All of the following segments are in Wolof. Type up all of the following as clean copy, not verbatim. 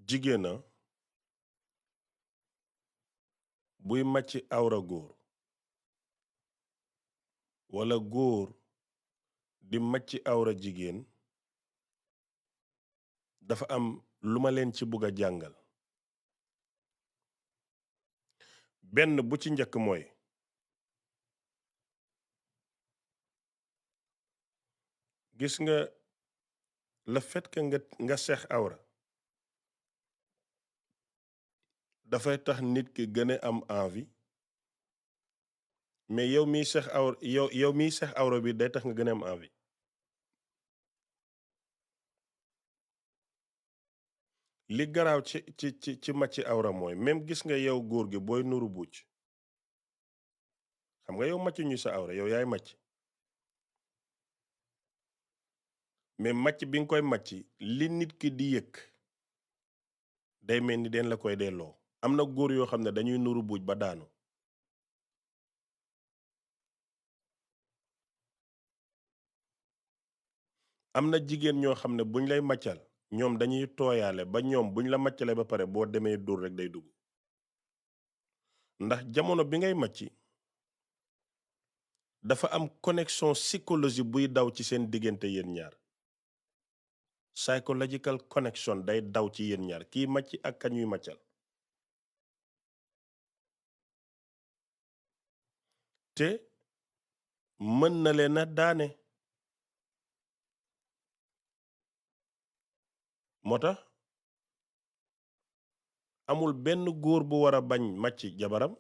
jigéena buy màcc awra góor wala góor di màcc awra jigéen dafa am lu ma leen ci bugg a jàngal benn bu ci njëkk mooy gis nga le fait que nga seex awra dafay tax nit ki gën a am envie mais yow miy seex awra bi day tax nga gën a am envie li garaaw ci màcc awra mooy même gis nga yow góor gi booy nuru buuc xam nga yow màcc ñu sa awra yow yaay màcc mais màcc bi nga koy màcc li nit ki di yëg day mel ni den la koy delloo am na góor yoo xam ne dañuy nuru buuj ba daanu am na jigéen ñoo xam ne buñ lay màccal ñoom dañuy tooyaale ba ñoom buñ la màccalee ba pare boo demee dóor rek day dugg ndax jamono bi ngay màcc dafa am connexion psychologie buy daw ci seen diggante yéen ñaar psychological connection day daw ci yéen ñaar kii màcc ak kañuy màccal te mën na leen a daane moo tax amul benn góor bu war a bañ màcc jabaram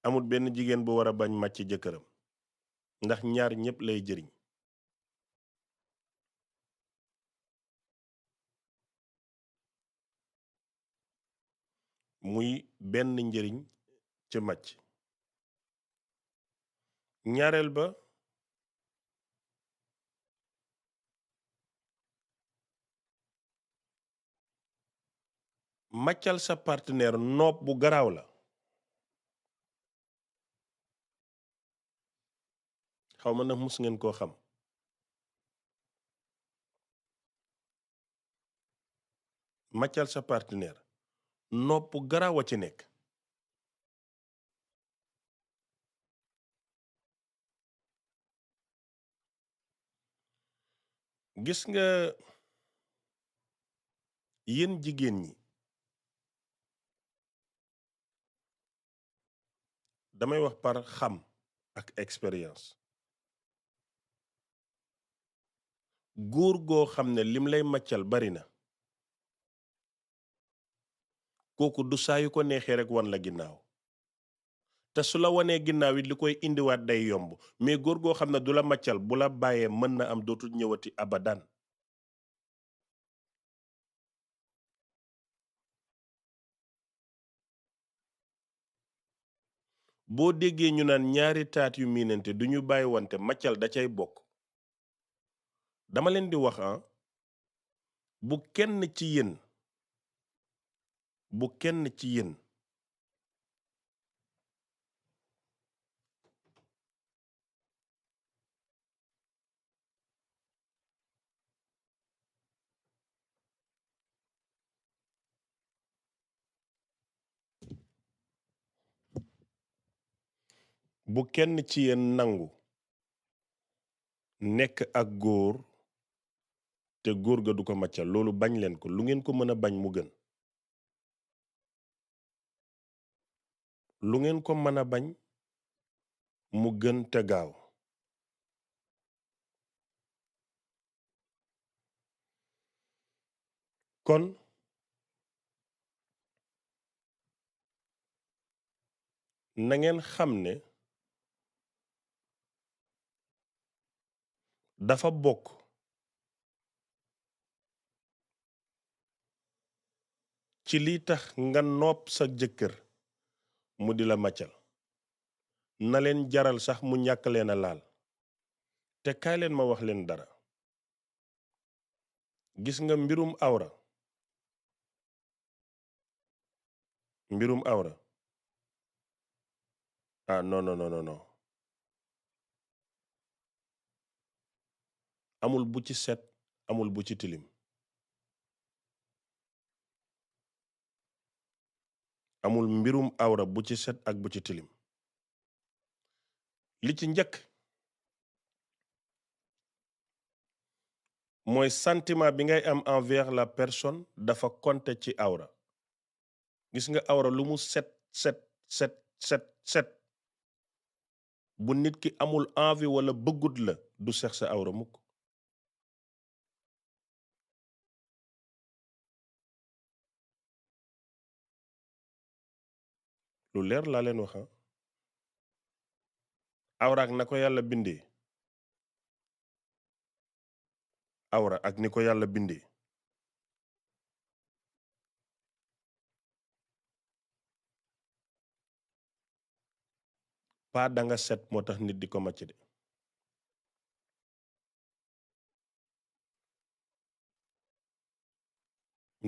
amul benn jigéen bu war a bañ màcc jëkkëram ndax ñaar ñépp lay jëriñ muy benn njëriñ ci màcc ñaareel ba màccal sa partenaire noob bu garaaw la xaw ma nag mus ngeen koo xam màccal sa partenaire noob bu garaaw a ci nekk gis nga yéen jigéen ñi damay wax par xam ak expérience góor goo xam ne lim lay màccal bari na kooku du saa yu ko neexee rek wan la ginnaaw te su la wanee ginnaaw it li koy indiwaat day yomb mais góor goo xam ne du la màccal bu la bàyyee mën na am dootul ñëwati abadan boo déggee ñu naan ñaari taat yu miinante du ñu bàyyi wante màccal da cay bokk dama leen di wax bu kenn ci yéen bu kenn ci yéen bu kenn ci yéen nangu nekk ak góor te góor ga du ko màccal loolu bañ leen ko lu ngeen ko mën a bañ mu gën lu ngeen ko mën a bañ mu gën te gaaw kon na ngeen xam ne dafa bokk ci li tax nga nopp sa jëkkër mu di la màccal na leen jaral sax mu ñàkk leen a laal te kaay leen ma wax leen dara gis nga mbirum awra non non non non amul bu ci set amul bu ci tilim amul mbirum awra bu ci set ak bu ci tilim. li ci njëkk mooy sentiment bi ngay am envers la personne dafa compter ci awra. gis nga awra lu mu set set set set set bu nit ki amul envie wala bëggut la du sex sa awra mukk. lu leer laa leen wax awra ak na ko yàlla bindee awra ak ni ko yàlla bindee pas da nga set moo tax nit di ko màcc de.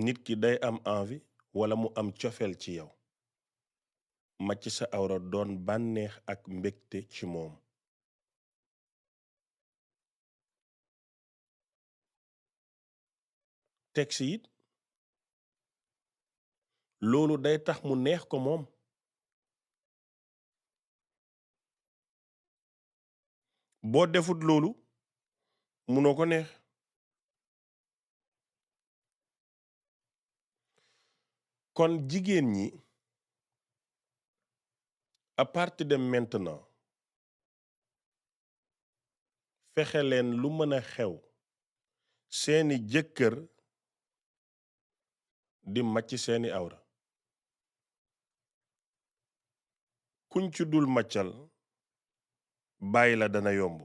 nit ki day am envie wala mu am cofeel ci yow màcc sa awra doon bànneex ak mbégte ci moom. teg si it loolu day tax mu neex ko moom. boo defut loolu munoo ko neex. kon jigéen ñi à partir de maintenant fexe leen lu mën a xew seeni jëkkër di màcc seeni awra. kuñ ci dul màccal bàyyi la dana yomb.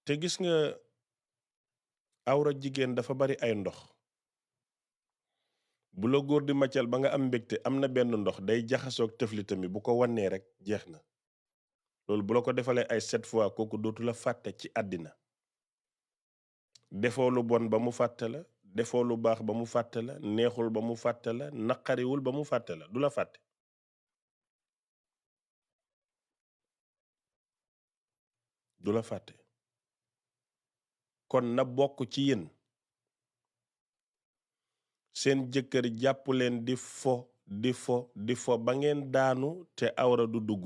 te gis nga awra jigéen dafa bari ay ndox bu la góor di màccal ba nga am mbégte am na benn ndox day jaxasoog tëflitam mi bu ko wannee rek jeex na. loolu bu la ko defalee ay 7 fois kooku dootu la fàtte ci àddina. defoo lu bon ba mu fàtte la defoo lu baax ba mu fàtte la neexul ba mu fàtte la naqariwul ba mu fàtte la du la fàtte. du la fàtte kon na bokk ci yéen seen jëkkër jàpp leen di fo ba ngeen daanu te awra du dugg.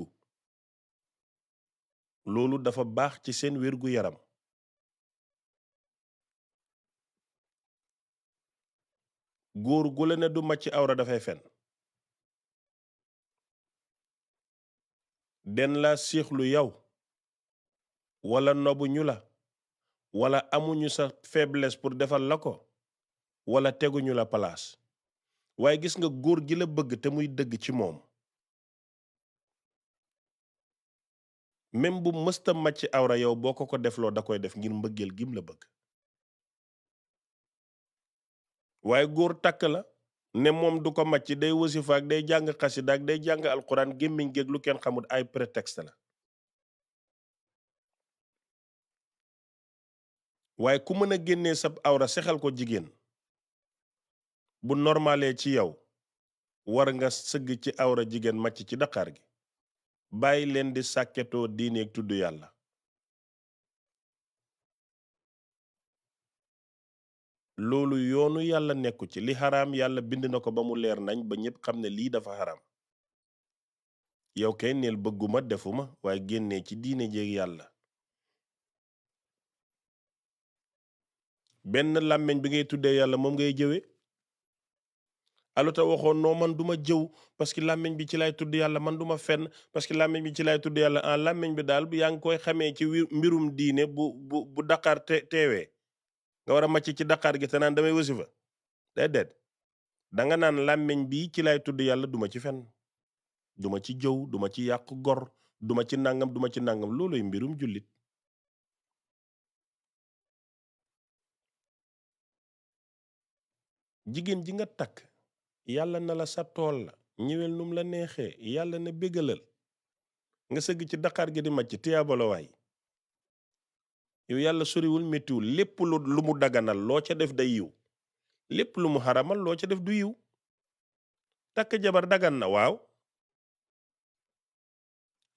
loolu dafa baax ci seen wérgu yaram. góor gu la ne du màcc awra dafay fen. den la siixlu yow wala nobu ñu la wala amuñu sa faiblesse pour defal la ko wala teguñu la palaas. waaye gis nga góor gi la bëgg te muy dëgg ci moom même bu mësta màcc awra yow boo ko defloo da koy def ngir mbëggeel gim la bëgg. waaye góor takk la ne moom du ko màcc day wasifa ak day jàng xasida ak day jàng alxuraan gémmiñ géeg lu kenn xamul ay prétexte la. waaye ku mën a génnee sab awra sexal ko jigéen bu normalee ci yow war nga sëgg ci awra jigéen màcc ci daqaar gi. bàyyi leen di sàkketoo diineeg tudd yàlla. loolu yoonu yàlla nekku ci li xaraam yàlla bind na ko ba mu leer nañ ba ñépp xam ne lii dafa xaraam. yow kay neel bëgguma defuma waaye génnee ci diine jéeg yàlla. benn làmmiñ bi ngay tuddee yàlla moom ngay jëwe aluta waxoon noo man duma jëw parce que làmmiñ bi ci lay tudd yàlla man duma fenn parce que làmmiñ bi ci lay tudd yàlla en làmmiñ bi daal yaa ngi koy xamee ci mbirum diine bu Dakar teewee nga war a màcc ci Dakar gi te naan damay wasifa déedéet danga naan làmmiñ bi ci lay tudd yàlla duma ci fenn duma ci jëw duma ci yàq gor duma ci nangam duma ci nangam looluy mbirum jullit. jigéen ji nga takk yàlla na la sa tool la ñëwel num la neexee yàlla na bégalal nga sëgg ci daqaar gi di màcc tiyaabalawaay yow yàlla soriwul méttiwul lépp lu mu daganal loo ca def day yiw lépp lu mu xaramal loo ca def du yiw. takk jabar dagan na waaw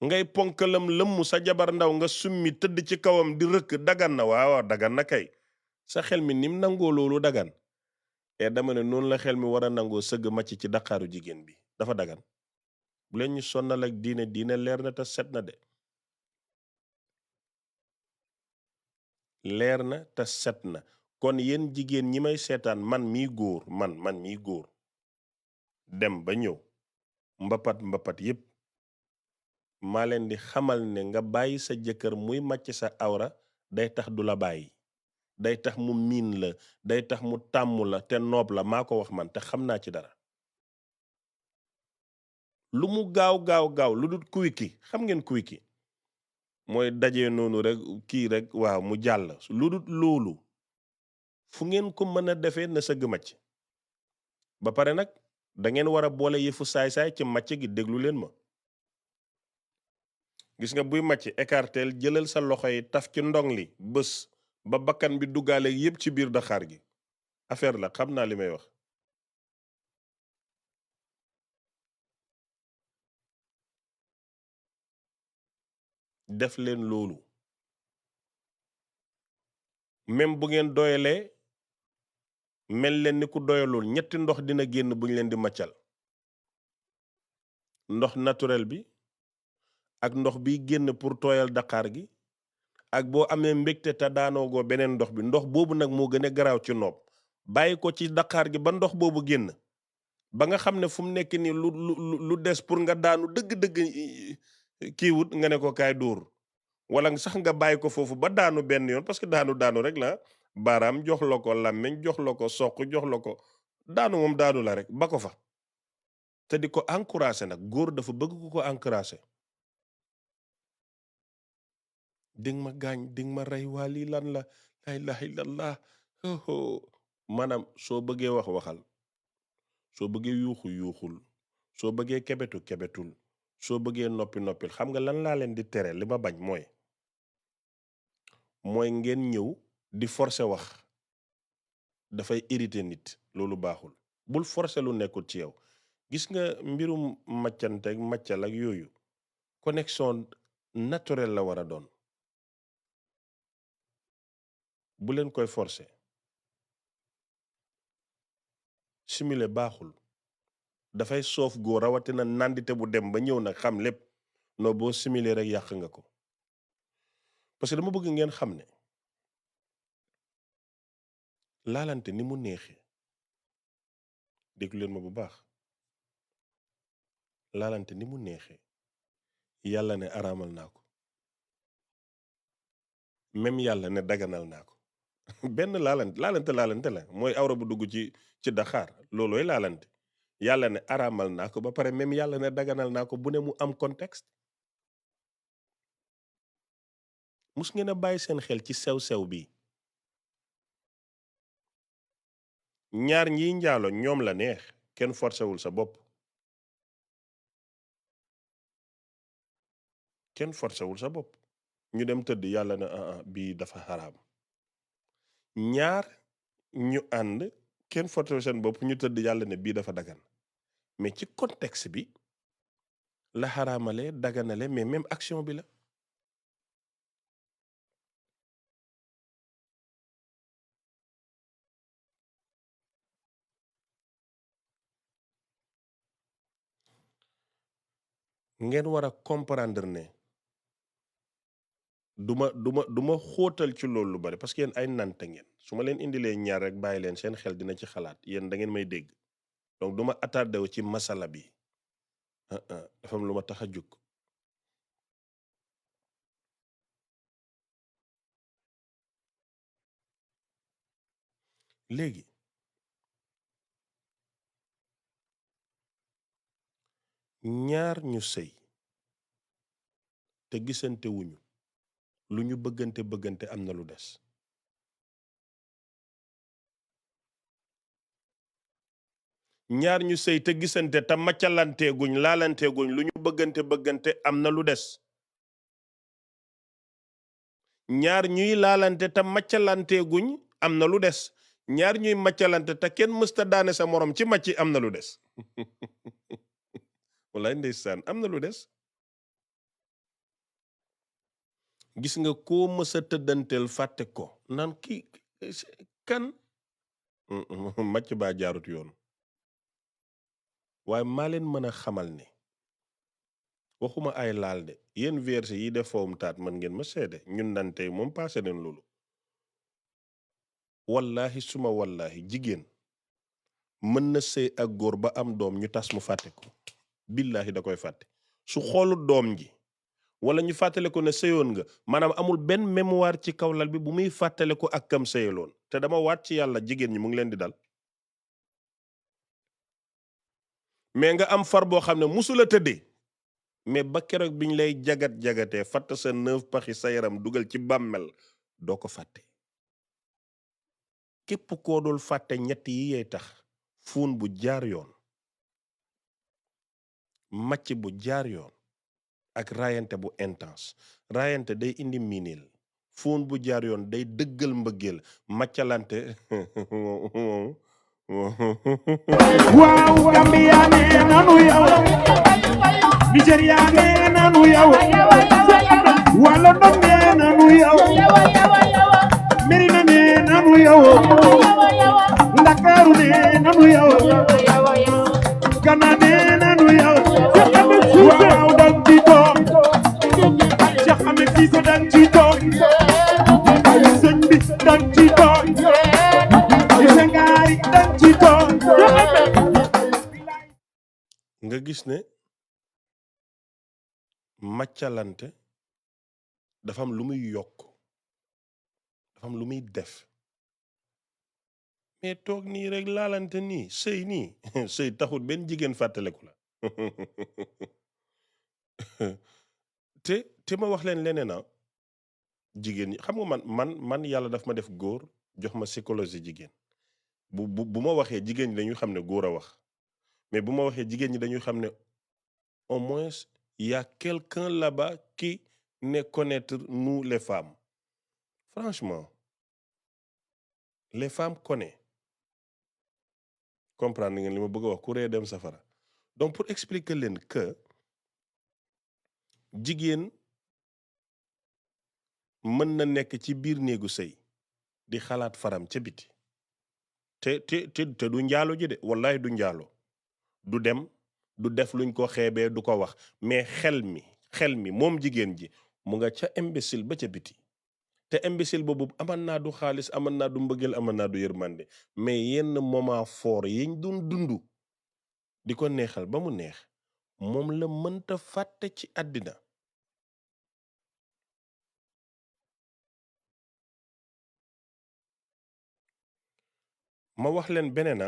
ngay ponkalam lëmm sa jabar ndaw nga summi tëdd ci kawam di rëkk dagan na waaw dagan na kay sa xel mi nim nangoo loolu dagan dama ne noonu la xel mi war a nangoo sëgg màcc ci daqaaru jigéen bi dafa dagan bu leen ñu sonnal ak diine leer na te set na de leer na te set na kon yéen jigéen ñi may seetaan man mii góor man mii góor dem ba ñëw mbapat yépp maa leen di xamal ne nga bàyyi sa jëkkër muy màcc sa awra day tax du la bàyyi day tax mu miin la day tax mu tàmm la te noob la maa ko wax man te xam naa ci dara lu mu gaaw lu dul kuwiki xam ngeen kuwiki mooy daje noonu rek kii rek waaw mu jàll lu dul loolu fu ngeen ko mën a defee na sëgg màcc ba pare nag da ngeen war a boole yëfu saay-saay ci màcc gi déglu leen ma gis nga buy màcc écartel jëlal sa loxo yi taf ci ndong li bés ba bakkan bi duggaale yépp ci biir daxaar gi affaire la xam naa li may wax def leen loolu même bu ngeen doyalee mel leen ni ku doyalul ñetti ndox dina génn bu ñu leen di màccal ndox naturel bi ak ndox biy génn pour tooyal daqaar gi ak boo amee mbégte te daanoogoo beneen ndox bi ndox boobu nag moo gën a garaaw ci noob bàyyi ko ci daqaar gi ba ndox boobu génn ba nga xam ne fu mu nekk nii lu des pour nga daanu dëgg-dëgg kiiwut nga ne ko kaay dóor wala sax nga bàyyi ko foofu ba daanu benn yoon parce que daanu rek la baaraam jox la ko làmmiñ jox la ko soq jox la ko daanu moom daanu la rek ba ko fa te di ko encouragé nag góor dafa bëgg ku ko encouragé ding ma gaañ ding ma rey waa lii lan la ilaha illallah maanaam soo bëggee wax waxal soo bëggee yuuxu yuuxul soo bëggee kebetul soo bëggee noppil xam nga lan laa leen di tere li ma bañ mooy ngeen ñëw di forcer wax dafay irriter nit loolu baaxul bul forcer lu nekkul ci yow gis nga mbirum maccanteeg maccal ak yooyu connexion naturelle la war a doon bu leen koy forcer simuler baaxul dafay soof góor rawatina nandite bu dem ba ñëw nag xam lépp noo boo simuler rek yàq nga ko parce que dama bëgg ngeen xam ne laalante ni mu neexee déglu leen ma bu baax laalante ni mu neexee yàlla ne araamal naa ko même yàlla ne daganal naa ko benn laalante la mooy awra bu dugg ci daxaar loolooy laalante yàlla ne araamal naa ko ba pare même yàlla ne daganal naa ko bu ne mu am contexte mus ngeen a bàyyi seen xel ci sew-sew bi ñaar ñiy njaalo ñoom la neex kenn forcéwul sa bopp kenn forcéwul sa bopp ñu dem tëdd yàlla ne bii dafa xaraam ñaar ñu ànd kenn forcéwul seen bopp ñu tëdd yàlla ne bii dafa dagan mais ci contexte bi la xaraamale daganale mais même action bi la ngeen war a comprendre ne duma xóotal ci loolu lu bari parce que yéen ay nante ngeen su ma leen indilee ñaar rek bàyyi leen seen xel dina ci xalaat yéen da ngeen may dégg donc duma attardé wu ci masala bi dafa am lu ma tax a jóg léegi ñaar ñu sëy te gisante wuñu lu ñu bëggante am na lu des ñaar ñu sëy te gisante te maccalanteeguñ laalanteeguñ lu ñu bëggante am na lu des ñaar ñuy laalante te maccalanteeguñ am na lu des ñaar ñuy maccalante te kenn mësta daane sa morom ci macci am na lu des wallaay ndeysaan am na lu des gis nga koo mësa tëddanteel fàtte ko naan kii kan màcc baa jaarut yoon waaye maa leen mën a xamal ne waxuma ay laal de yéen verset yi def fawum taat man ngeen ma seede ñun nan tey moom paase nañ loolu wallahi suma wallahi jigéen mën na sëy ak góor ba am doom ñu tas mu fàtte ko billahi da koy fàtte su xoolu doom ji wala ñu fàttale ko ne sëyoon nga maanaam amul benn mémoire ci kaw lal bi bu muy fàttale ko ak kam sëyaloon te dama waat ci yàlla jigéen ñi mu ngi leen di dal mais nga am far boo xam ne musula tëddee mais ba keroog biñ lay jagatee fatt sa 9 paxi sa yaram dugal ci bàmmel doo ko fàtte képp koo dul fàtte ñett yi yey tax fuun bu jaar yoon màcc bu jaar yoon ak raayante bu intense raayante day indi miinil fuun bu jaar yoon day dëggal mbëggeel màccalante waaw Gambia nee nanu yow Nigeria nee nanu yow wala ndom nee nanu yow Merina nee nanu yow Ndakaaru nee nanu yow Gana nee nanu yow waaw dang ci toog Cheikh Ahmed Cissé dang ci toog sëñ bi dang ci toog Sengaari dang ci toog nga gis ne màccalante dafa am lu muy yokk dafa am lu muy def mais toog nii rek laalante nii sëy nii sëy taxut benn jigéen fàttaleku la te ma wax leen leneen jigéen ñi xam nga man yàlla daf ma def góor jox ma psychologie jigéen bu ma waxee jigéen ñi dañuy xam ne góor a wax mais bu ma waxee jigéen ñi dañuy xam ne au moins y a quelqu'un là-bas qui ne connaître nous les femmes franchement les femmes connaissent comprendre ngeen li ma bëgg a wax ku ree dem safara donc pour expliquer leen que jigéen mën na nekk ci biir néegu sëy di xalaat faram ca biti te du njaalo ji de wallahi du njaalo du dem du def luñ ko xeebee du ko wax mais xel mi moom jigéen ji mu nga ca imbécile ba ca biti te imbécile boobu aman naa du xaalis aman naa du mbëggeel aman naa du yërmande mais yenn moment fort yiñ doon dundu di ko neexal ba mu neex moom la mënta fàtte ci àddina ma wax leen beneen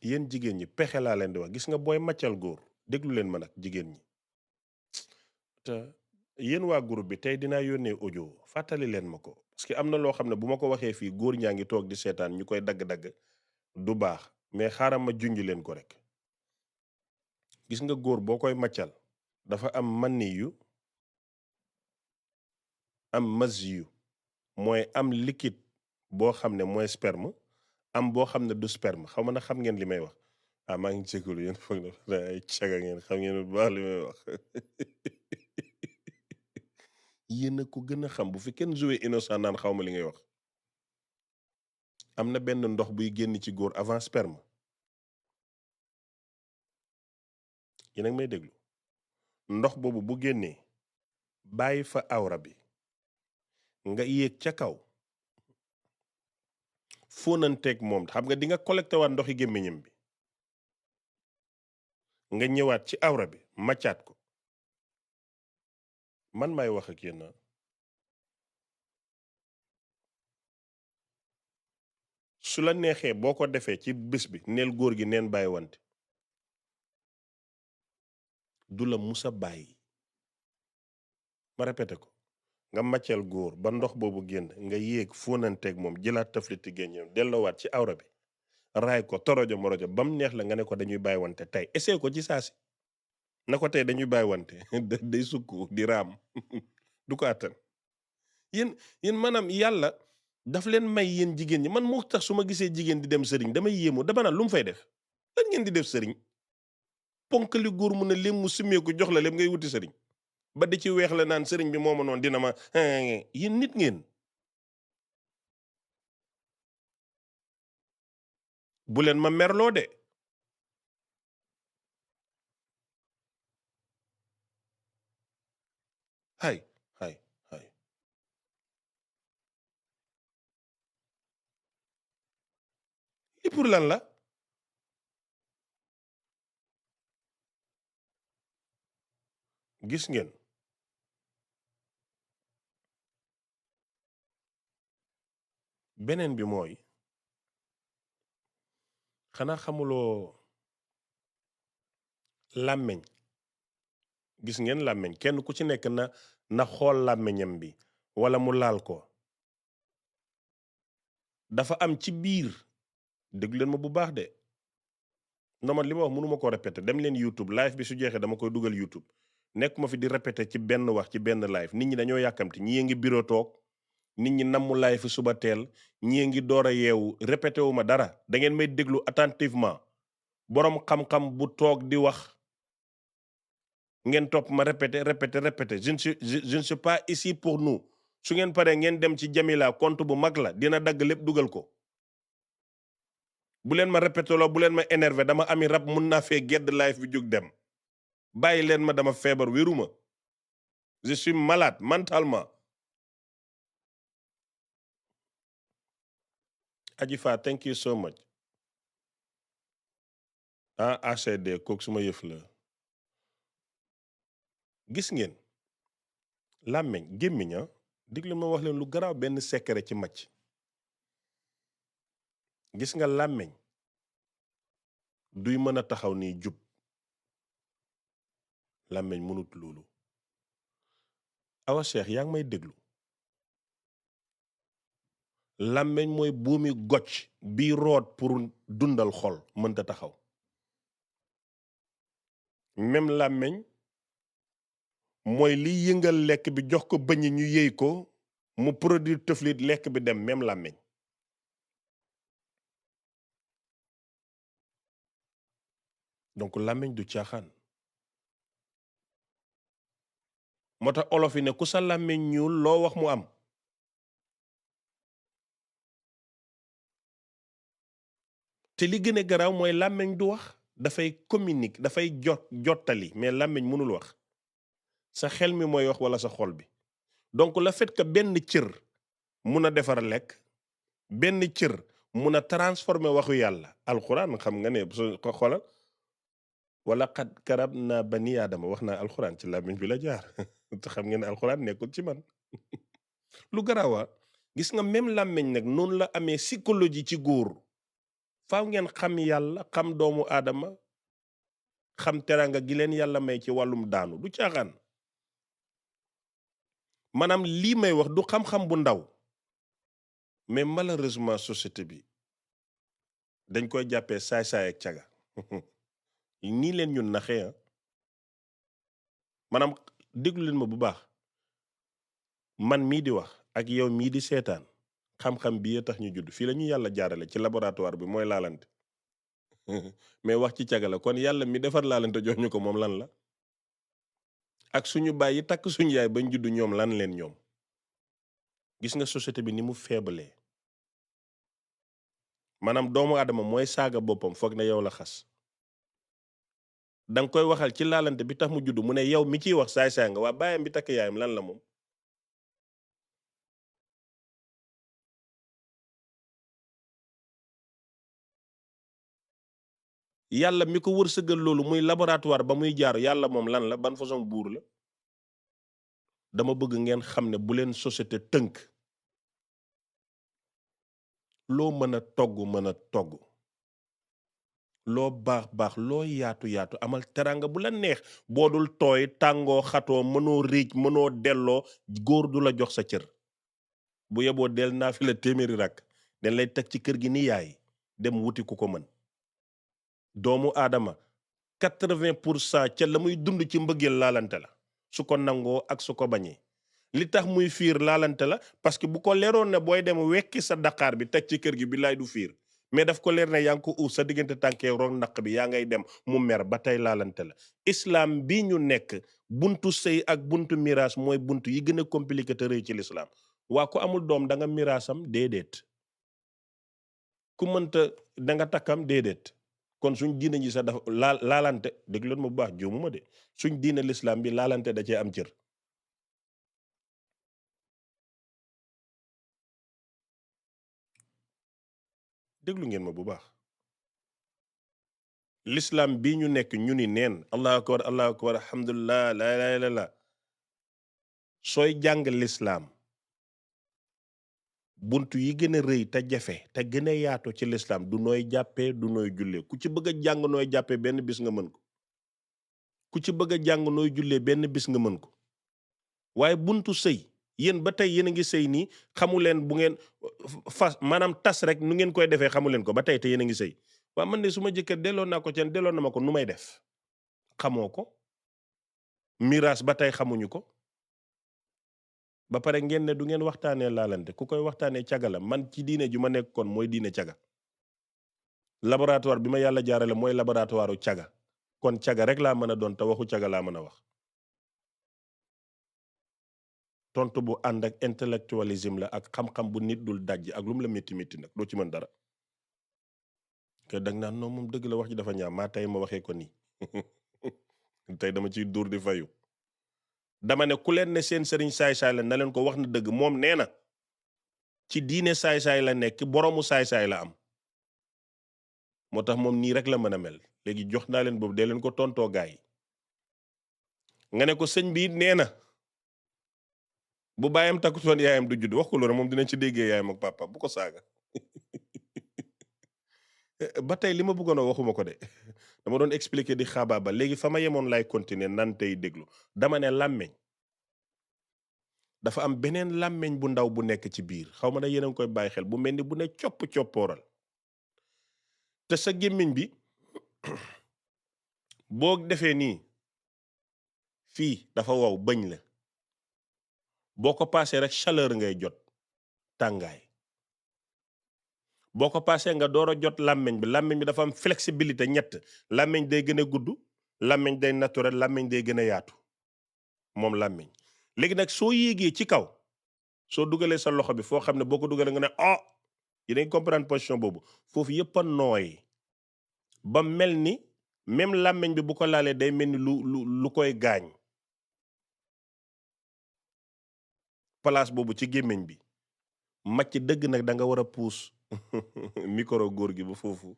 yéen jigéen ñi pexe laa leen di wax gis nga booy màccal góor déglu leen ma nag jigéen ñi te yéen waa groupe bi tey dinaa yónnee audio fàttali leen ma ko parce que am na loo xam ne bu ma ko waxee fii góor ñaa ngi toog di seetaan ñu koy dagg-dagg du baax mais xaaral ma junj leen ko rek gis nga góor boo koy màccal dafa am manni yu am mazi yu mooy am liquide boo xam ne mooy sperme am boo xam ne du sperme xaw ma na xam ngeen li may wax maa ngi jégalu yéen foog na ay caga ngeen xam ngeen bu baax li may wax yéen a ko gën a xam bu fi kenn joué innocent naan xaw ma li ngay wax am na benn ndox buy génn ci góor avant sperme yéen a ngi may déglu ndox boobu bu génnee bàyyi fa awra bi nga yéeg ca kaw fóonanteeg moom xam nga di nga collecté waat ndoxi gémmiñam bi nga ñëwaat ci awra bi maccaat ko man maay wax ak yéen su la neexee boo ko defee ci bés bi neel góor gi neen bàyyi wante du la musa bàyyi ma répété ko nga màccal góor ba ndox boobu génn nga yéeg fóonanteeg moom jëlaat tafliti génneem delloowaat ci awra bi raay ko torojo morojo ba mu neex la nga ne ko dañuy bàyyi wante tey essayé ko ci saasi na ko tey dañuy bàyyi wante day sukk di raam du ko attan yéen maanaam yàlla daf leen may yéen jigéen ñi man moo tax su ma gisee jigéen di dem sëriñ damay yéemu dama naan lu mu fay def lan ngeen di def sëriñ ponk li góor mu ne lém mu simmeeku jox la lém ngay wuti sëriñ ba di ci weex la naan sëriñ bi mooma noonu dina ma yéen nit ngeen. bu leen ma merloo de. hay hay hay lii pour lan la. gis ngeen beneen bi mooy xanaa xamuloo làmmeñ. gis ngeen làmmeñ kenn ku ci nekk na xool làmmeñam bi wala mu laal ko. dafa am ci biir déglu leen ma bu baax de non man li ma wax mënuma ko répéter dem leen YouTube live bi su jeexee dama koy dugal YouTube nekk ma fi di répéter ci benn wax ci benn live nit ñi dañoo yàkkamti ñii ngi bureau toog nit ñi nammu live fi suba teel ñii ngi door a yeewu répété wu ma dara da ngeen may déglu attentivement boroom xam-xam bu toog di wax ngeen topp ma répéter je ne suis pas ici pour nous su ngeen paree ngeen dem ci Jamila compte bu mag la dina dagg lépp dugal ko. bu leen ma répété loo bu leen ma énervé dama ami rab mun naa fee gedd live bi jóg dem bàyyi leen ma dama feebar wéruma je suis malade mentalement. Ajifa thank you so much. ACD kooku suma yëf la. gis ngeen làmmeñ gémmiña diglu ma wax leen lu garaaw benn secret ci macc. gis nga làmmeñ duy mën a taxaw nii jub làmmeñ mënut loolu. Awa Cheikh yaa ngi may déglu làmmeñ mooy buumi gocc bi root pour dundal xol mënta taxaw. même làmmeñ mooy li yëngal lekk bi jox ko bëñ ñu yëy ko mu produire tëflit lekk bi dem même làmmeñ. donc làmmiñ du caaxaan moo tax olof yi ne ku sa làmmiñ ñuul loo wax mu am. te li gën a garaaw mooy làmmiñ du wax dafay communique dafay jottali mais làmmiñ mënul wax sa xel mi mooy wax walla sa xol bi. donc le fait que benn cër mun a defar lekk benn cër mun a transformer waxu yàlla alxuraan xam nga ne ko xoolal wala xad karab naa bani aadama wax naa alxuraan ci làmmiñ bi la jaar te xam ngeen ne alxuraan nekkul ci man lu garaawa gis nga même làmmiñ nag noonu la amee psychologie ci góor faaw ngeen xam yàlla xam doomu aadama xam teranga gi leen yàlla may ci wàllum daanu du caaxaan. maanaam lii may wax du xam-xam bu ndaw mais malheureusement société bi dañ koy jàppee saay-saay ak caga nii leen ñun naxee maanaam déglu leen ma bu baax man mii di wax ak yow mii di seetaan xam-xam bi tax ñu judd fii la ñu yàlla jaarale ci laboratoire bi mooy laalante mais wax ci caga la kon yàlla mi defar laalante jox ñu ko moom lan la ak suñu baay yi takk suñu yaay bañ judd ñoom lan leen ñoom. gis nga société bi ni mu faible maanaam doomu aadama mooy saaga boppam foog ne yow la xas danga koy waxal ci laalante bi tax mu judd mu ne yow mi ciy wax saay-saay nga waa baayam bi takk yaayam lan la moom. yàlla mi ko wërsëgal loolu muy laboratoire ba muy jaar yàlla moom lan la ban façon buur la. dama bëgg ngeen xam ne bu leen société tënk loo mën a togg loo baax loo yaatu amal teranga bu la neex boo dul tooy tàngoo xatoo mënoo riij mënoo delloo góor du la jox sa cër bu yeboo del naa fi la téeméeri rakk dañ lay teg ci kër gi ni yaay dem wuti ku ko mën. doomu aadama 80% ca la muy dund ci mbëggeel laalante la su ko nangoo ak su ko bañee li tax muy fiir laalante la parce que bu ko leeroon ne booy dem wekki sa daqaar bi teg ci kër gi bi laay du fiir mais daf ko leer ne yaa ngi ko uus sa diggante tànkee ron naq bi yaa ngay dem mu mer ba tey laalante la. islam bi ñu nekk buntu sëy ak buntu miraas mooy buntu yi gën a compliqué te rëy ci lislaam waa ku amul doom da nga miraasam déedéet ku mënta da nga takkam déedéet kon suñ diine ji sax dafa laalante dégg leen ma bu baax juumuma de suñ diine lislaam bi laalante da cee am cër déglu ngeen ma bu baax l'islam bii ñu nekk ñu ni neen allahu akbar alhamdulillah la ilaha illallah sooy jàng l'islam buntu yi gën a rëy te jafe te gën a yaatu ci l'islam du nooy jàppee du nooy jullee ku ci bëgg a jàng nooy jàppee benn bis nga mën ko ku ci bëgg a jàng nooy jullee benn bis nga mën ko waaye buntu sëy yéen ba tey yéen a ngi sëy nii xamu leen bu ngeen fas maanaam tas rek nu ngeen koy defee xamu leen ko ba tey te yéen a ngi sëy waaw man de su ma jëkkër delloo naa ko ceen delloo na ma ko nu may def xamoo ko miraas ba tey xamuñu ko ba pare ngeen ne du ngeen waxtaanee laalante ku koy waxtaanee caga la man ci diine ju ma nekk kon mooy diine caga laboratoire bi ma yàlla jaarale mooy laboratoire u caga kon caga rek laa mën a doon te waxu caga laa mën a wax tontu bu ànd ak intellectualisme la ak xam-xam bu nit dul dajj ak lu mu la métti métti nag doo ci mën dara te dag naan non moom dëgg la wax ji dafa ñaaw maa tey ma waxee ko nii tey dama ciy dóor di fayu dama ne ku leen ne seen sëriñ saay-saay la na leen ko wax na dëgg moom nee na ci diine saay-saay la nekk boroomu saay-saay la am moo tax moom nii rek la mën a mel léegi jox naa leen boobu dee leen ko tontoo gaay yi nga ne ko sëñ bi nee na bu baayam takkutoon yaayam du judd wax ko loolu moom dinañ ci déggee yaayam ak papa bu ko saaga ba tey li ma bëggoon a waxuma ko de dama doon expliquer di xabaaba léegi fa ma yemoon lay continuer nan tey déglu dama ne làmmeñ dafa am beneen làmmeñ bu ndaw bu nekk ci biir xaw ma ne yéen a ngi koy bàyyi xel bu mel ni bu ne coppooral te sa gémmiñ bi boo defee nii fii dafa wow bëñ la boo ko paasee rek chaleur ngay jot tàngaay boo ko paasee nga door a jot làmmiñ bi dafa am flexibilité ñett làmmiñ day gën a gudd làmmiñ day naturel làmmiñ day gën a yaatu moom làmmiñ léegi nag soo yéegee ci kaw soo dugalee sa loxo bi foo xam ne boo ko dugalee nga ne oh yi dañ comprendre position boobu foofu yëpp a nooy ba mel ni même làmmiñ bi bu ko laalee day mel ni lu koy gaañ place boobu ci gémmiñ bi macc dëgg nag da nga war a puus micro góor gi ba foofu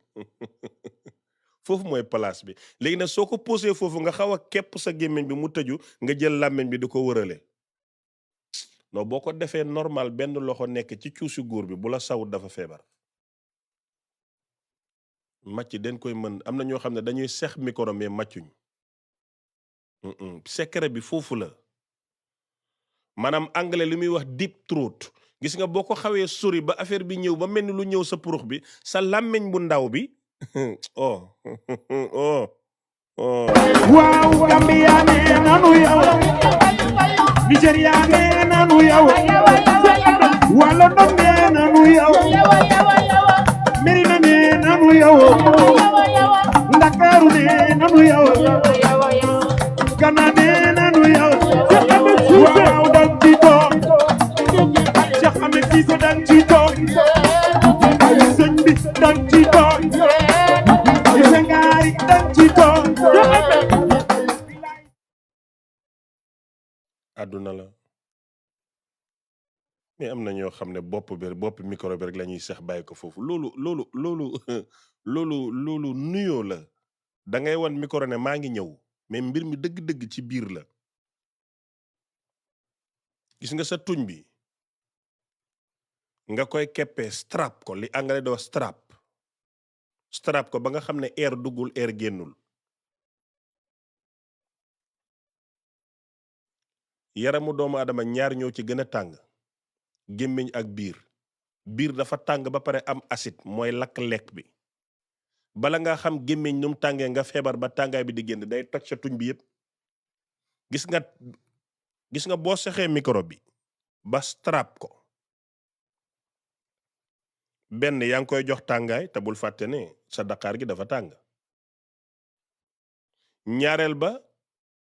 foofu mooy place bi léegi nag soo ko posé foofu nga xaw a képp sa gémmiñ bi mu tëju nga jël làmmiñ bi di ko wërale non boo ko defee normal benn loxo nekk ci cuusi góor bi bu la sawut dafa feebar macc den koy mën am na ñoo xam ne dañuy sex micro mais maccuñ secret bi foofu la maanaam anglais li muy wax deep throat gis nga boo ko xawee sori ba affaire bi ñëw ba mel ni lu ñëw sa purux bi sa làmmiñ bu ndaw bi waaw Gambia nee nanu yow Nigeria nee nanu yow wala Ndom nee nanu yow Merina nee nanu yow Ndakaaru nee nanu yow Gana nee nanu yow waaw dang ci toog Cheikh Ahmed Cissé dang ci toog ay sëñ bi dang ci toog ay sengaari dang ci toog àdduna la mais am na ñoo xam ne bopp micro bi rek la ñuy sex bàyyi ko foofu loolu nuyoo la da ngay wan micro ne maa ngi ñëw mais mbir mi dëgg-dëgg ci biir la gis nga sa tuñ bi nga koy keppee strap ko li anglais doo strap ko ba nga xam ne air duggul air génnul yaramu doomu adama ñaar ñoo ci gën a tàng gémmiñ ak biir dafa tàng ba pare am acide mooy lakk lekk bi bala nga xam gémmiñ nu mu tàngee nga feebar ba tàngaay bi di génn day toj sa tuñ bi yépp gis nga boo sexee micro bi ba strap ko benn yaa ngi koy jox tàngaay te bul fàtte ne sa daqaar gi dafa tàng ñaareel ba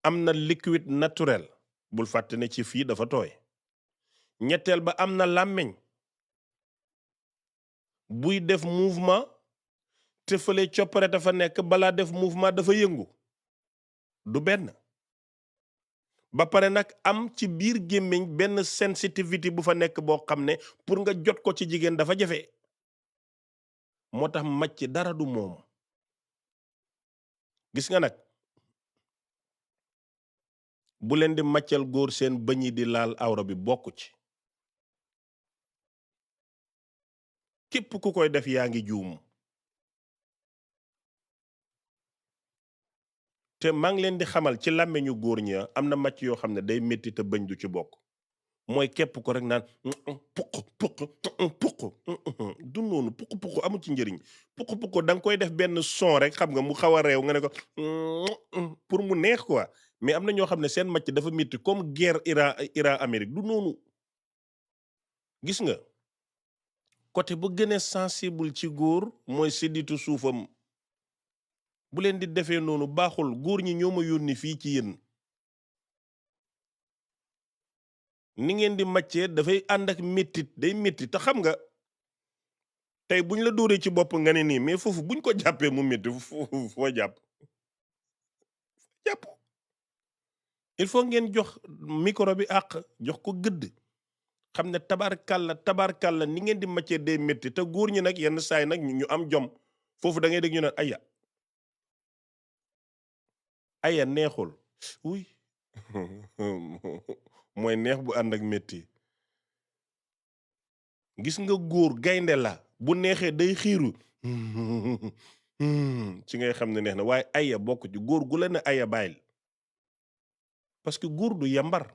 am na liquide naturel bul fàtte ne ci fii dafa tooy ñetteel ba am na làmmiñ buy def mouvement te fële coppare dafa nekk balaa def mouvement dafa yëngu du benn ba pare nag am ci biir gémmiñ benn sensitivité bu fa nekk boo xam ne pour nga jot ko ci jigéen dafa jafe moo tax macc dara du moom gis nga nag bu leen di maccal góor seen bëñ yi di laal awra bi bokku ci képp ku koy def yaa ngi juum te maa ngi leen di xamal ci làmmiñu góor ñi am na macc yoo xam ne day métti te bëñ du ci bokk mooy képp ko rek naan puq du noonu puq amul ci njëriñ puq da nga koy def benn son rek xam nga mu xaw a réew nga ne ko pour mu neex quoi mais am na ñoo xam ne seen macc dafa métti comme guerre Iran Amérique du noonu gis nga côté bu gën a sensible ci góor mooy sidditu suufam bu leen di defee noonu baaxul góor ñi ñoo ma yónni fii ci yéen ni ngeen di màccee dafay ànd ak méttit day métti te xam nga tey buñ la dóoree ci bopp nga ne nii mais foofu buñ ko jàppee mu métti foo jàpp il faut ngeen jox micro bi àq jox ko gëdd xam ne tabarkalla ni ngeen di màccee day métti te góor ñi nag yenn saay nag ñu am jom foofu da ngay dégg ñu ne aya neexul uy mooy neex bu ànd ak métti gis nga góor gaynde la bu neexee day xiiru ci ngay xam ne neex na waaye aya bokk ci góor gu la ne aya bàyyil parce que góor du yambar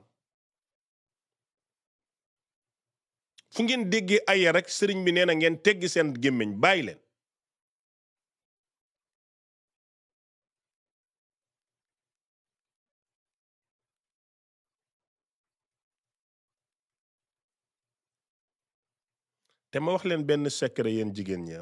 fu ngeen déggee aya rek sëriñ bi nee na ngeen teggi seen gémmiñ bàyyi leen te ma wax leen benn secret yéen jigéen ña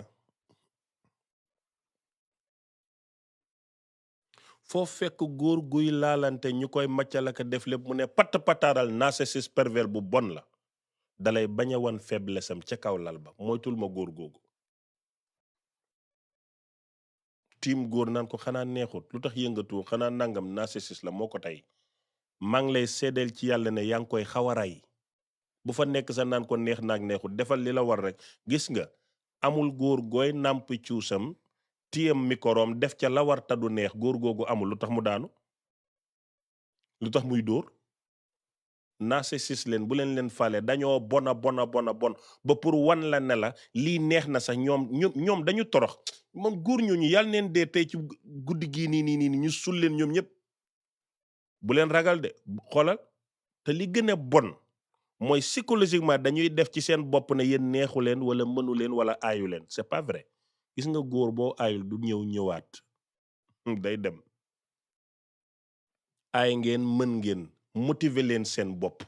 foo fekk góor guy laalante ñu koy maccalaka def lépp mu ne patt pataaral narcissiste pervers bu bon la dalay bañ a wan faiblesse am ca kaw lal ba moytul ma góor googu tiim góor naan ko xanaa neexut lu tax yëngatu xanaa nangam narcissiste la moo ko tey maa ngi lay seedeel ci yàlla ne yaa ngi koy xawaray bu fa nekk sa naan ko neex naag neexut defal li la war rek gis nga amul góor gooy nàmp cuusam tiyam mikoroom def ca la war tadu neex góor googu amul lu tax mu daanu lu tax muy dóor narcissiste leen bu leen fale dañoo bona bon ba pour wan la ne la lii neex na sax ñoom dañu torox moom góor ñooñu yàlla neen dee tey ci guddi gii nii ñu sul leen ñoom ñëpp bu leen ragal de xoolal te li gën a bon mooy psychologiquement dañuy def ci seen bopp ne yéen neexu leen wala mënu leen wala aayu leen c'est pas vrai gis nga góor boo aayul du ñëwaat day dem aay ngeen mën ngeen motiver leen seen bopp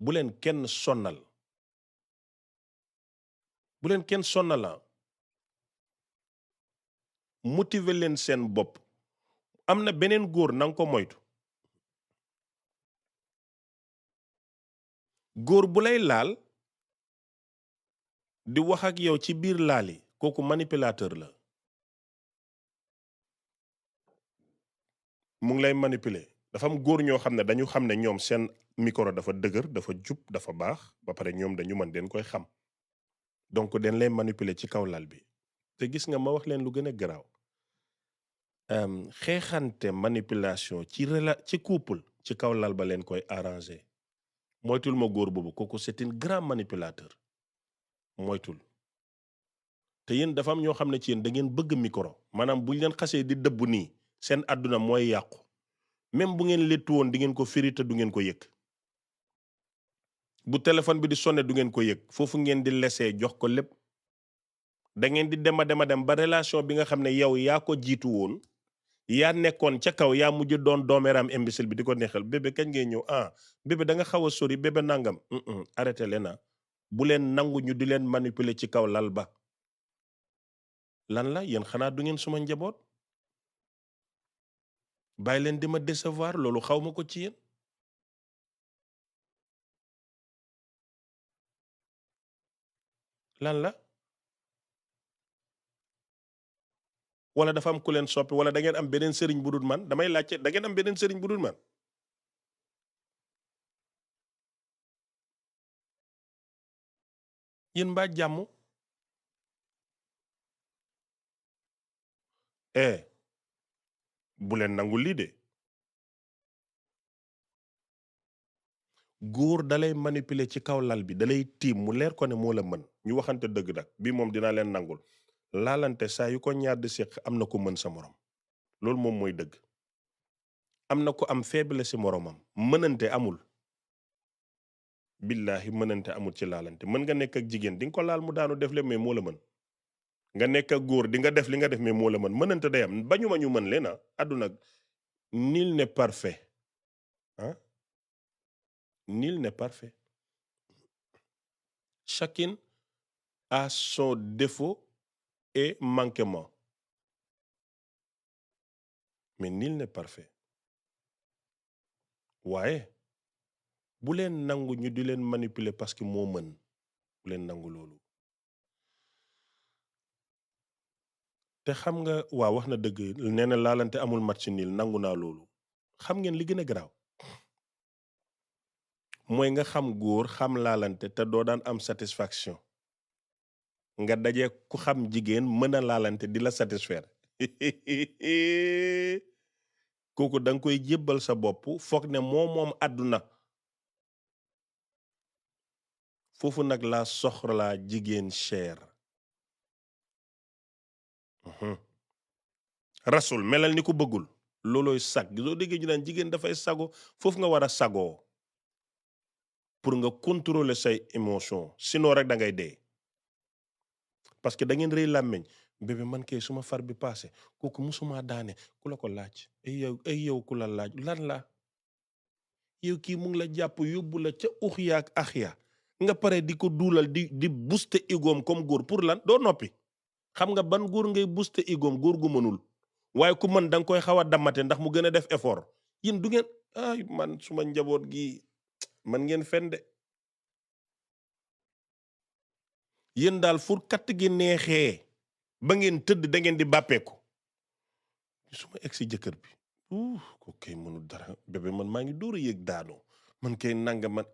bu leen kenn sonnal motiver leen seen bopp am na beneen góor nanga ko moytu góor bu lay laal di wax ak yow ci biir laal yi kooku manipulateur la mu ngi lay manipuler dafa am góor ñoo xam ne dañu xam ne ñoom seen micro dafa dëgër dafa jub dafa baax ba pare ñoom dañu mën den koy xam donc den lay manipuler ci kaw lal bi te gis nga ma wax leen lu gën a garaaw xeexante manipulation ci couple ci kaw lal ba leen koy arranger moytul ma góor boobu kooku c'est un grand manipulateur moytul te yéen dafa am ñoo xam ne ci yéen da ngeen bëgg micro maanaam buñ leen xasee di dëbb nii seen àdduna mooy yàqu même bu ngeen léttu woon di ngeen ko firi te du ngeen ko yëg bu téléphone bi di sonné du ngeen ko yëg foofu ngeen di lesee jox ko lépp da ngeen di dem ba relation bi nga xam ne yow yaa ko jiitu woon yaa nekkoon ca kaw yaa mujj doon doomeeraam imbécile bi di ko neexal bébé kañ ngay ñëw bébé da nga xaw a sori bébé nangam arrêté leen bu leen nangu ñu di leen manipuler ci kaw lal ba lan la yéen xanaa du ngeen suma njaboot bàyyi leen di ma décevoir loolu xaw ma ko ci yéen. lan la wala dafa am ku leen soppi wala da ngeen am beneen sëriñ bu dul man damay laajte da ngeen am beneen sëriñ bu dul man. yéen mbaa jàmm. bu leen nangu lii de. góor dalay manipuler ci kaw lal bi dalay tiim mu leer ko ne moo la mën ñu waxante dëgg nag bii moom dinaa leen nangul laalante saa yu ko ñaar di séq am na ko mën sa morom loolu moom mooy dëgg. am na ko am faible si moromam mënante amul. billahi mënante amul ci laalante mën nga nekk ak jigéen di nga ko laal mu daanu def le mais moo la mën. nga nekk ak góor di nga def li nga def mais moo la mën mënante day am bañu ma ñu mën leen ah àdduna nul n'est parfait ah nul n'est parfait. Chacun a son défaut et manquement mais nul n'est parfait. waaye bu leen nangu ñu di leen manipuler parce que moo mën bu leen nangu loolu. te xam nga waaw wax na dëgg nee na laalante amul match nul nangu naa loolu. xam ngeen li gën a garaaw mooy nga xam góor xam laalante te doo daan am satisfaction nga daje ku xam jigéen mën a laalante di la satisfaire kooku da nga koy jébbal sa bopp foog ne moom àdduna. foofu nag laa soxlaa jigéen cher. rasul melal ni ku bëggul loolooy sag soo déggee ñu naan jigéen dafay sago foofu nga war a sagoo pour nga contrôler say émotion sinon rek da ngay dee. parce que da ngeen rëy làmmeñ bébé man kay suma far bi passé kooku musuma daane ku la ko laaj ay yow ku la laaj lan la yow kii mu ngi la jàpp yóbbu la ca uxya ak axya nga pare di ko duulal di booster igoom comme góor pour lan doo noppi. xam nga ban góor ngay booster igoom góor gu mënul waaye ku mën da nga koy xaw a damate ndax mu gën a def effort. yéen du ngeen ay man suma njaboot gi man ngeen fen de. yéen daal fu katt gi neexee ba ngeen tëdd da ngeen di bàppeeku. suma egg si jëkkër bi ko kay mënul dara bébé man maa ngi dóor a yëg daanoo man kay nanga man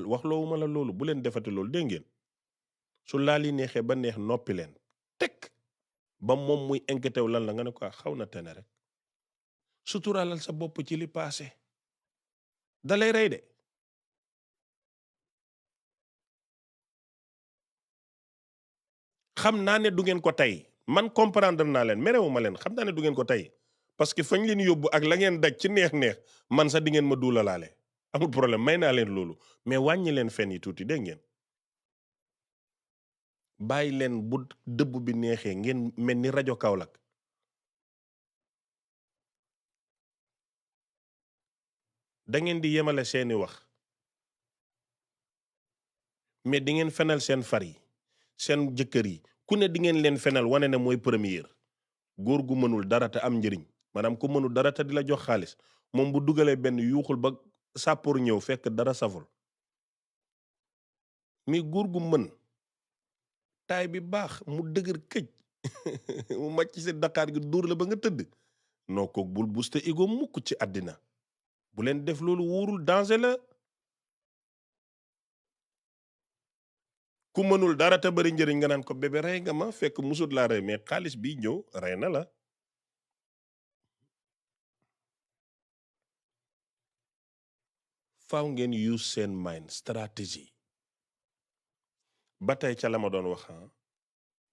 wax loowu ma la loolu bu leen defate loolu dégg ngeen. su laal yi neexee ba neex noppi leen teg ba moom muy inquiété wu lan la nga ne ko xaw na tene rek suturaalal sa bopp ci li paase dalay rey de. xam naa ne du ngeen ko tey man comprendre naa leen merewu ma leen xam naa ne du ngeen ko tey parce que fañ leen yóbbu ak la ngeen daj ci neex-neex man sax di ngeen ma duulalaale amul problème may naa leen loolu mais wàññi leen fen yi tuuti dégg ngeen. bàyyi leen bu dëbb bi neexee ngeen mel ni rajo Kaolack. da ngeen di yemale seeni wax mais di ngeen fenal seen far yi seen jëkkër yi ku ne di ngeen leen fenal wane ne mooy première. góor gu mënul dara te am njëriñ maanaam ku mënul dara te di la jox xaalis moom bu dugalee benn yuuxul ba sàppoor ñëw fekk dara saful. mais góor gu mën taay bi baax mu dëgër këj mu màcc si Dakar gi dóor la ba nga tëdd noo ko bul booster ego mukk ci àddina bu leen def loolu wóorul danger la. ku mënul dara te bari njëriñ nga naan ko bébé rey nga ma fekk musut laa rey mais xaalis bi ñëw rey na la. faaw ngeen use seen mind stratégie. ba tey ca la ma doon wax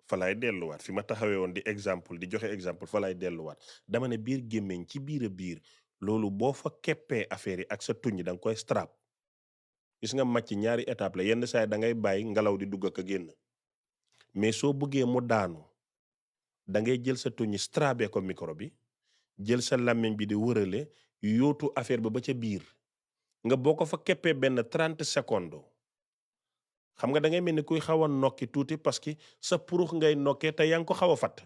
fa laay delluwaat fi ma taxawee woon di exemple di joxe exemple fa laay delluwaat dama ne biir gémmiñ ci biir a biir loolu boo fa keppee affaire yi ak sa tuñ da nga koy strap. gis nga màcc ñaari étape la yenn saa yi da ngay bàyyi ngelaw di dugg ak a génn mais soo bëggee mu daanu da ngay jël sa tuñ strapé ko micro bi jël sa làmmiñ bi di wërale yóotu affaire ba ca biir nga boo ko fa keppee benn 30 secondes xam nga da ngay mel ni kuy xaw a nokki tuuti parce que sa purux ngay nokkee te yaa ngi ko xaw a fatt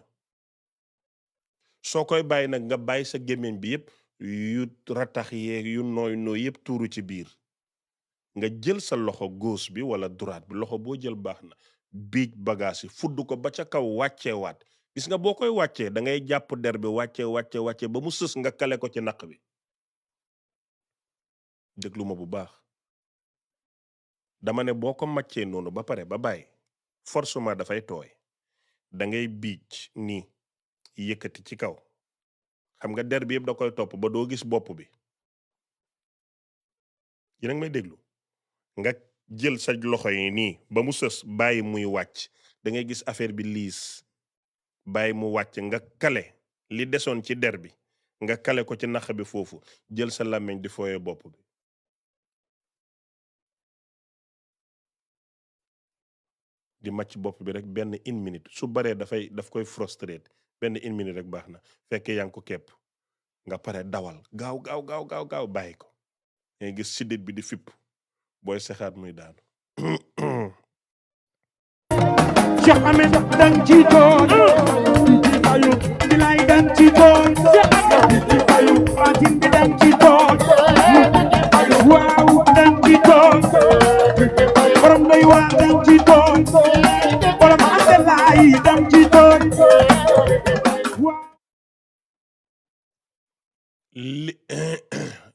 soo koy bàyyi nag nga bàyyi sa gémmiñ bi yépp yu ratax yeeg yu nooy nooy yëpp tuuru ci biir nga jël sa loxo gauche bi wala droite bi loxo boo jël baax na biij bagage yi fudd ko ba ca kaw wàcceewaat gis nga boo koy wàccee da ngay jàpp der bi wàcce ba mu sës nga kale ko ci naq bi déglu ma bu baax dama ne boo ko màccee noonu ba pare ba bàyyi forcément dafay tooy da ngay biij nii yëkkati ci kaw xam nga der bi yëpp da koy topp ba doo gis bopp bi yéen a ngi may déglu nga jël sa loxo yi nii ba mu sës bàyyi muy wàcc da ngay gis affaire bi liis bàyyi mu wàcc nga kale li desoon ci der bi nga kale ko ci naq bi foofu jël sa làmmiñ di fooyee bopp bi di màcc bopp bi rek benn 1 minute su baree daf koy frustré benn 1 minute rek baax na fekkee yaa ngi ko kepp nga pare dawal gaaw bàyyi ko ngay gis siddit bi di fipp booy sexaat muy daanu Cheikh Ahmed dang ci toon ayu bilay dang ci toon ayu fatin bi dang ci toon waaw dang ci toon borom doy waar dang ci toon borom andelaay dang ci toon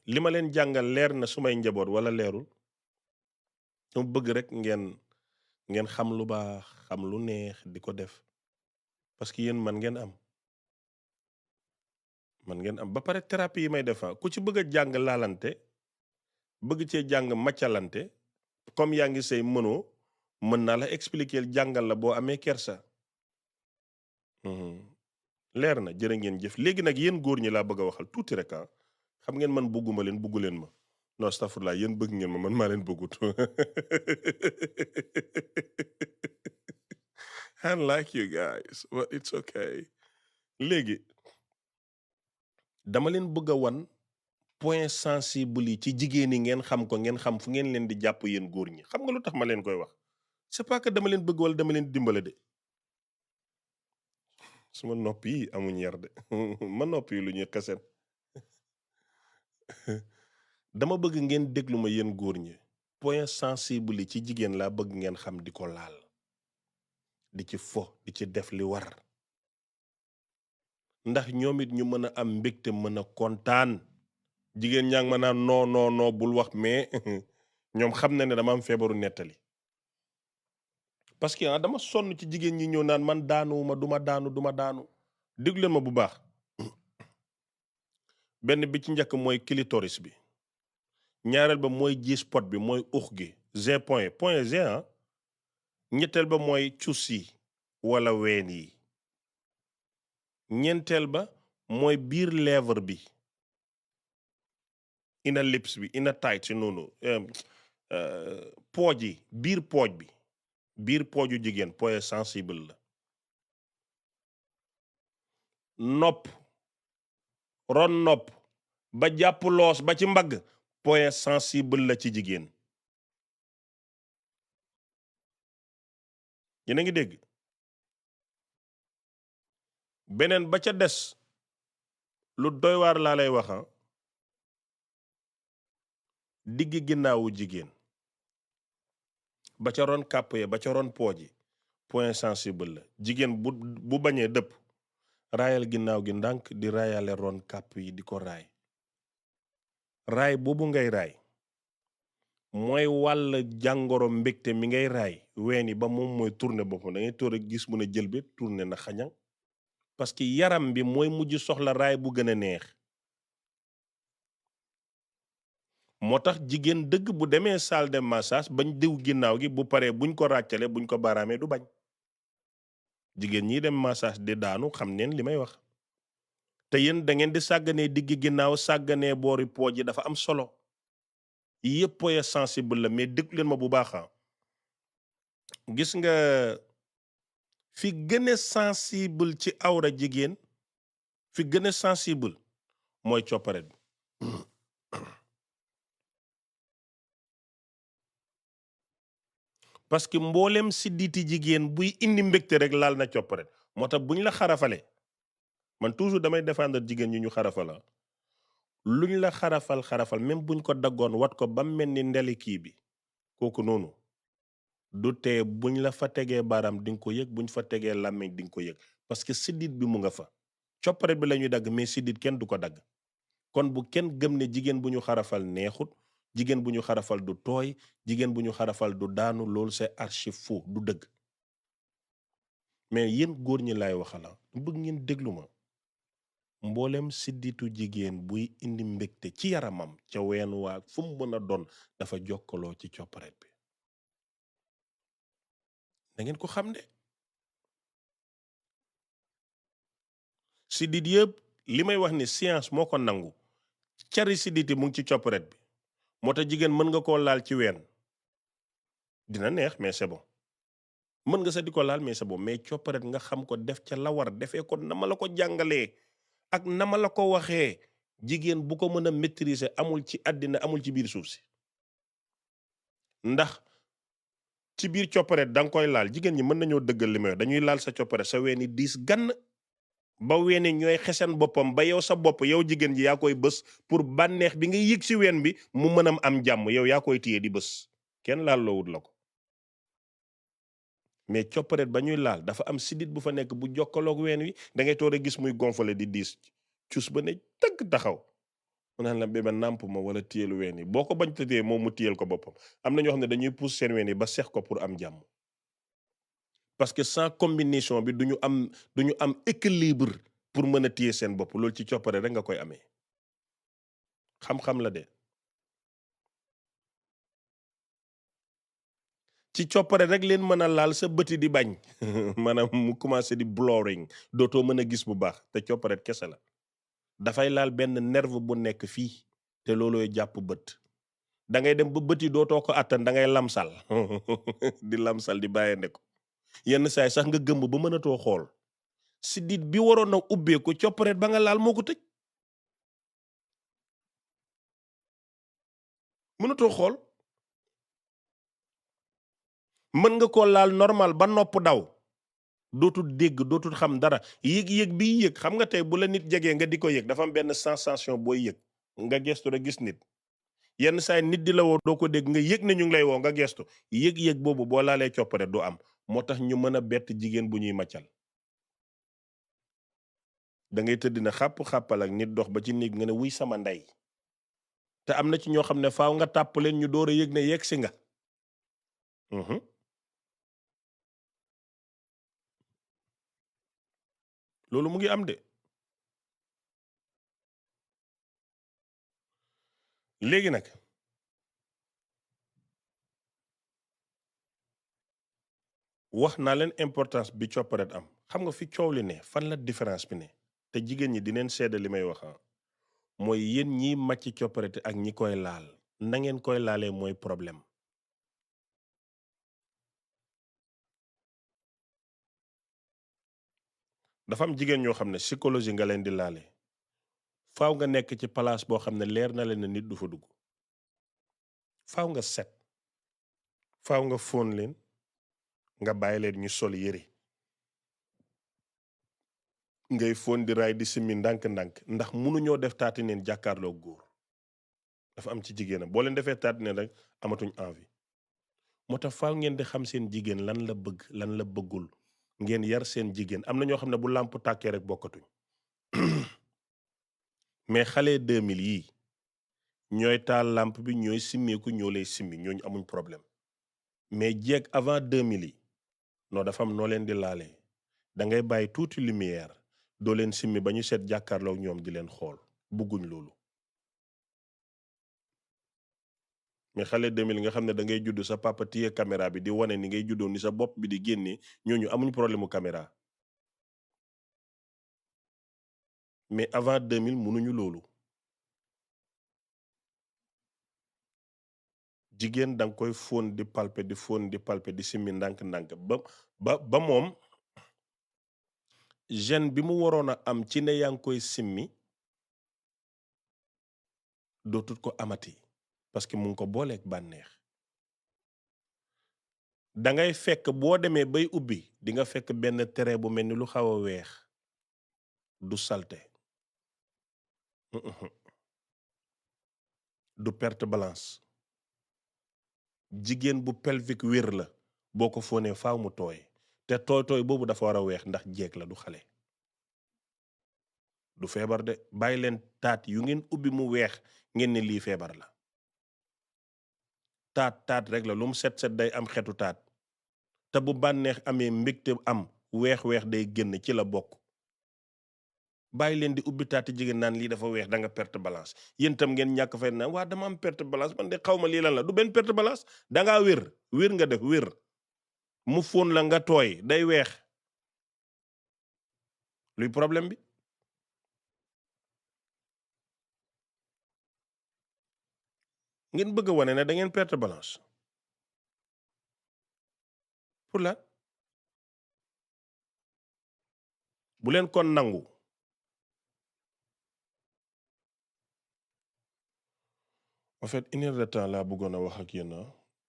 li ma leen jàngal leer na sumay njaboot wala leerul mu bëgg rek ngeen xam lu baax xam lu neex di ko def parce que yéen man ngeen am ba pare thérapie yi may defa ku ci bëgg a jàng laalante bëgg cee jàng maccalante comme yaa ngi sëy mënoo mën naa la expliquer jàngal la boo amee kersa leer na jërë ngeen jëf léegi nag yéen góor ñi laa bëgg a waxal tuuti rek xam ngeen man bëgguma leen bëggu leen ma non astafurlaa yéen bëgg ngeen ma man maa leen bëggut I like you guys but it's okay léegi dama leen bëgg a wan point sensible yi ci jigéen ñi ngeen xam ko ngeen xam fu ngeen leen di jàpp yéen góor ñi xam nga lu tax ma leen koy wax c'est pas que dama leen bëgg wala dama leen dimbale de suma nopp yi amuñ yar de ma nopp yi lu ñuy xesen dama bëgg ngeen déglu ma yéen góor ñi point sensible yi ci jigéen laa bëgg ngeen xam di ko laal di ci fo di ci def li war ndax ñoom it ñu mën a am mbégte mën a kontaan jigéen ñaa ngi ma naan non bul wax mais ñoom xam na ne dama am feebaru nettali parce que dama sonn ci jigéen ñi ñëw naan man daanuwuma duma daanu déglu leen ma bu baax benn bi ci njëkk mooy clitoris bi ñaareel ba mooy G-spot bi mooy ux gi G point G ñetteel ba mooy cus yi wala ween yi ñeenteel ba mooy biir lèvre bi ina lips bi ina tight si noonu pooj yi biir pooju jigéen point sensible la nopp ron nopp ba jàpp loos ba ci mbagg point sensible la ci jigéen yéen a ngi dégg beneen ba ca des lu doy waar laa lay waxa diggi ginnaawu jigéen ba ca ron kàpp ya ba ca ron pooji point sensible la jigéen bu bañee dëpp raayal ginnaaw gi ndànk di raayale ron kàpp yi di ko raay boobu ngay raay mooy wàll jàngoro mbégte mi ngay raay weeni ba moom mooy tourner boppam da ngay tóor a gis mun a jël bi tourner na xañang parce que yaram bi mooy mujj soxla raay bu gën a neex moo tax jigéen dëgg bu demee salle de massage bañ diw ginnaaw gi bu paree buñ ko ràccale buñ ko baaraamee du bañ jigéen ñi dem massage di daanu xam neen li may wax te yéen da ngeen di sàgganee diggi ginnaaw sàgganee boori pooj yi dafa am solo yëpp poye sensible la mais déglu leen ma bu baax gis nga fi gën a sensible ci awra jigéen fi gën a sensible mooy copparet bi parce que mboolem sidditi jigéen buy indi mbégte rek laal na copparet moo tax buñ la xarafale man toujours damay défendre jigéen ñi ñu xarafala luñ la xarafal même buñ ko daggoon wat ko ba mel ni ndeli kii bi kooku noonu du tee buñ la fa tegee baaraam di nga ko yëg buñ fa tegee làmmiñ di nga ko yëg parce que siddit bi mu nga fa coppare bi la ñuy dagg mais siddit kenn du ko dagg kon bu kenn gëm ne jigéen bu ñu xarafal neexut jigéen bu ñu xarafal du tooy jigéen bu ñu xarafal du daanu loolu c'est archi faux du dëgg mais yéen góor ñi laay waxala bëgg ngeen déglu ma mboolem sidditu jigéen buy indi mbégte ci yaramam ca ween waa fu mu mën a doon dafa jokkaloo ci copparet bi da ngeen ko xam ne siddit yëpp li may wax ni science moo ko nangu cari sidditi mu ngi ci copparet bi moo tax jigéen mën nga koo laal ci ween dina neex mais c'est bon mën nga sa di ko laal mais c'est bon mais copparet nga xam ko def ca la war defee ko nama la ko jàngalee ak nama la ko waxee jigéen bu ko mën a maîtriser amul ci àddina amul ci biir suuf si ndax ci biir copparet da nga koy laal jigéen ñi mën nañoo dëggal li may wax dañuy laal sa copparet sa weeni diis gann ba weeni ñooy xesen boppam ba yow sa bopp yow jigéen ji yaa koy bës pour bànneex bi nga yëg ci ween bi mu mën a am jàmm yow yaa koy téye di bës kenn laal loowut la ko mais copparet ba ñuy laal dafa am sidit bu fa nekk bu jokkaloog ween wi da ngay toog a gis muy gonfale di diis cus ba ne tëgg taxaw mu naan la bébé nàmp ma wala téyelu ween yi boo ko bañ ta téye moom mu téyel ko boppam am na ñoo xam ne dañuy pousse seen ween yi ba seex ko pour am jàmm parce que sans combinaison bi duñu am équilibre pour mën a téye seen bopp loolu ci copparet rek nga koy amee xam-xam la de ci coppare rek leen mën a laal sa bëti di bañ maanaam mu commencé di blurring dootoo mën a gis bu baax te copparet kese la dafay laal benn nerve bu nekk fii te loolooy jàpp bët da ngay dem ba bëti dootoo ko attan da ngay lamsal di lamsal di bàyyee ko yenn saay sax nga gëmb ba mënatoo xool sidit bi waroon a ubbeeku copparet ba nga laal moo ko tëj mënatoo xool mën nga ko laal normal ba nopp daw dootul dégg dootul xam dara yëg-yëg bi yëg xam nga tey bu la nit jegee nga di ko yëg dafa am benn sensation booy yëg nga gestu rek gis nit yenn saay nit di la woo doo ko dégg nga yëg ne ñu ngi lay woo nga gestu yëg-yëg boobu boo laalee coppare du am moo tax ñu mën a bett jigéen bu ñuy màccal da ngay tëdd na xàpp-xàppal ak nit dox ba ci néeg nga ne wuy sama ndey te am na ci ñoo xam ne faaw nga tàpp leen ñu door a yëg ne yegg si nga loolu mu ngi am de léegi nag wax naa leen importance bi copparet am xam nga fi coow li ne fan la différence bi ne te jigéen ñi dineen seede li may wax mooy yéen ñiy màcc copparet ak ñi koy laal na ngeen koy laalee mooy problème dafa am jigéen ñoo xam ne psychologie nga leen di laale faaw nga nekk ci place boo xam ne leer na leen ne nit du fa dugg faaw nga set faaw nga fóon leen nga bàyyi leen ñu sol yére ngay fóon di raay di simmi ndànk-ndànk ndax mënuñoo def taati neen jàkkaarloo góor dafa am ci jigéenam boo leen defee taati neen rek amatuñ envie moo tax faaw ngeen di xam seen jigéen lan la bëgg lan la bëggul ngeen yar seen jigéen am na ñoo xam ne bu làmp tàkkee rek bokkatuñ mais xale 2000 yii ñooy taal làmp bi ñooy simmeeku ñoo lay simmi ñooñu amuñ problème mais jeeg avant 2000 yi non dafa am noo leen di laalee da ngay bàyyi tuuti lumière doo leen simmi ba ñu seet jàkkaarloog ñoom di leen xool bugguñ loolu mais xale 2000 nga xam ne da ngay judd sa papa téye caméra bi di wane ni ngay juddoo ni sa bopp bi di génne ñooñu amuñ problème mu caméra mais avant 2000 mënuñu loolu jigéen da nga koy fóon di palper di fóon di palper di simmi ndànk-ndànk ba moom gêne bi mu waroon a am ci ne yaa ngi koy simmi dootut ko amati parce que mu ngi ko booleeg bànneex da ngay fekk boo demee bay ubbi di nga fekk benn trait bu mel ni lu xaw a weex du salte du perte balance jigéen bu pelvique wér la boo ko fóonee faaw mu tooy te tooy boobu dafa war a weex ndax jeeg la du xale du feebar de bàyyi leen taat yu ngeen ubbi mu weex ngeen ne lii feebar la taat rek la lu mu set day am xetu taat te bu bànneex amee mbégte am weex day génn ci la bokk bàyyi leen di ubbi taati jigéen naan lii dafa weex da nga perte balance yéen tam ngeen ñàkk fay naan waa dama am perte balance man de xaw ma lii lan la du benn perte balance dangaa wér nga def wér mu fóon la nga tooy day weex luy problème bi ngeen bëgg a wane ne da ngeen perte balance pour la bu leen kon nangu en fait 1 heure de temps laa bëggoon a wax ak yéen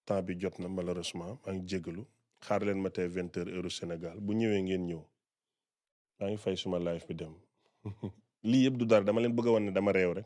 temps bi jot na malheureusement maa ngi jégalu xaar leen ma tey 20 heures heure Sénégal bu ñëwee ngeen ñëw maa ngi fay suma live bi dem lii yëpp du dara dama leen bëgg a wan ne dama réew rek